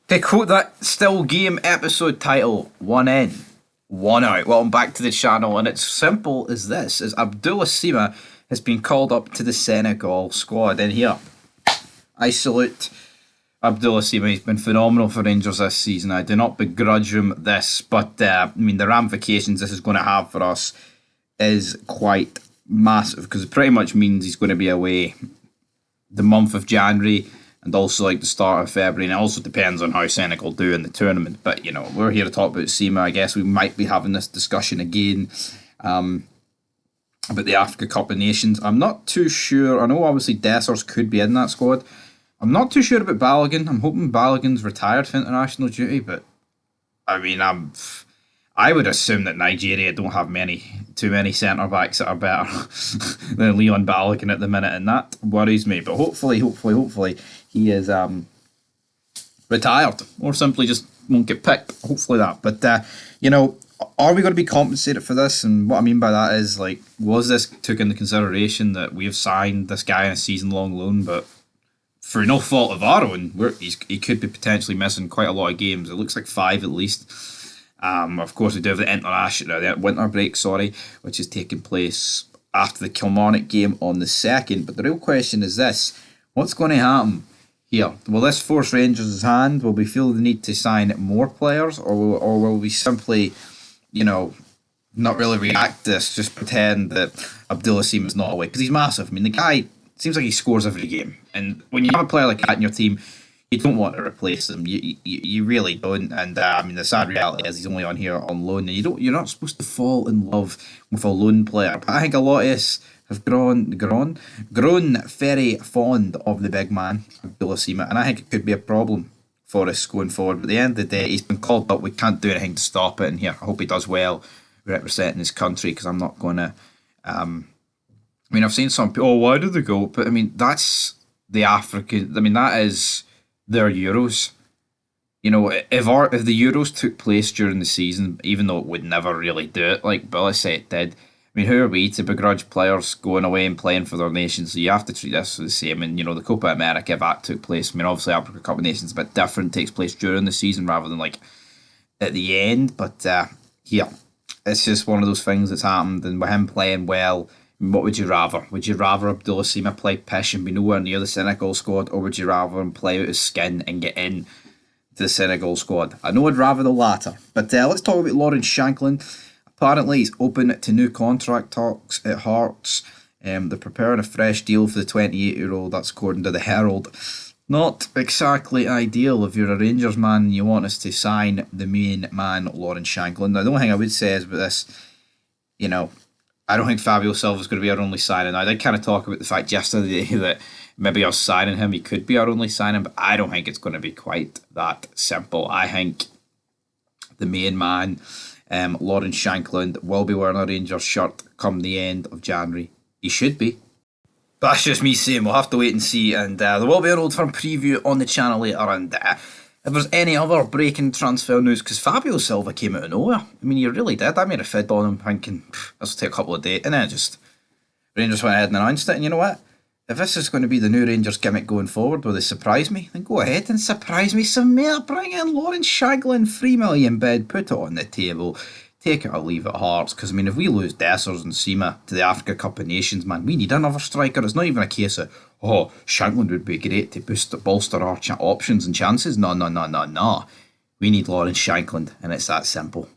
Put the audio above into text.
To quote that still game episode title, one in, one out. Welcome back to the channel, and it's simple as this: as Abdullah Sima has been called up to the Senegal squad. And here, I salute Abdullah Sima. He's been phenomenal for Rangers this season. I do not begrudge him this, but I mean the ramifications this is going to have for us is quite massive, because it pretty much means he's going to be away the month of January and also like the start of February, and it also depends on how Senegal do in the tournament. But you know, we're here to talk about Sima. I guess we might be having this discussion again about the Africa Cup of Nations. I'm not too sure. I know obviously Dessers could be in that squad. I'm not too sure about Balogun. I'm hoping Balogun's retired for international duty, but I mean, I would assume that Nigeria don't have too many centre backs that are better than Leon Balogun at the minute, and that worries me. But hopefully he is retired, or simply just won't get picked. Hopefully that. But you know, are we going to be compensated for this? And what I mean by that is, like, was this took into consideration that we have signed this guy on a season-long loan, but for no fault of our own, he could be potentially missing quite a lot of games. It looks like 5 at least. Of course, we do have the winter break, which is taking place after the Kilmarnock game on the 2nd. But the real question is this: what's going to happen here? Will this force Rangers' hand? Will we feel the need to sign more players, or will we simply, you know, not really react to this, just pretend that Abdullah Sima is not away? Because he's massive. I mean, the guy seems like he scores every game, and when you have a player like that in your team, you don't want to replace them. You really don't. And I mean, the sad reality is he's only on here on loan, and you're not supposed to fall in love with a loan player. But I think a lot of us have grown very fond of the big man, Abdullah Sima, and I think it could be a problem for us going forward. But at the end of the day, he's been called up. We can't do anything to stop it. And here, I hope he does well representing his country, because I'm not going to. I mean, I've seen some people, oh, why did they go? But I mean, that's the African. I mean, that is their Euros. You know, if the Euros took place during the season, even though it would never really do it, like Billy said it did, I mean, who are we to begrudge players going away and playing for their nations? So you have to treat this the same. And, you know, the Copa America, if that took place, I mean, obviously Africa Cup of Nations is a bit different, takes place during the season rather than, like, at the end. But, yeah, it's just one of those things that's happened. And with him playing well, what would you rather? Would you rather Abdullah Sima play pish and be nowhere near the Senegal squad, or would you rather him play out his skin and get in to the Senegal squad? I know I'd rather the latter. But let's talk about Lawrence Shankland. Apparently he's open to new contract talks at Hearts. They're preparing a fresh deal for the 28-year-old. That's according to the Herald. Not exactly ideal if you're a Rangers man and you want us to sign the main man, Lawrence Shankland. Now, the only thing I would say is about this, you know, I don't think Fabio Silva's going to be our only signing. I did kind of talk about the fact yesterday that maybe us signing him, he could be our only signing, but I don't think it's going to be quite that simple. I think the main man, Lawrence Shankland, will be wearing a Rangers shirt come the end of January. He should be. But that's just me saying. We'll have to wait and see. And there will be an Old Firm preview on the channel later. And if there's any other breaking transfer news, because Fabio Silva came out of nowhere. I mean, he really did. I made a fid on him thinking, this will take a couple of days. And then Rangers went ahead and announced it. And you know what? If this is going to be the new Rangers gimmick going forward, will they surprise me? Then go ahead and surprise me some more. Bring in Lawrence Shankland, $3 million bid, put it on the table. Take it or leave it, Hearts. Because, I mean, if we lose Dessers and Sima to the Africa Cup of Nations, man, we need another striker. It's not even a case of, oh, Shankland would be great to bolster our options and chances. No. We need Lawrence Shankland, and it's that simple.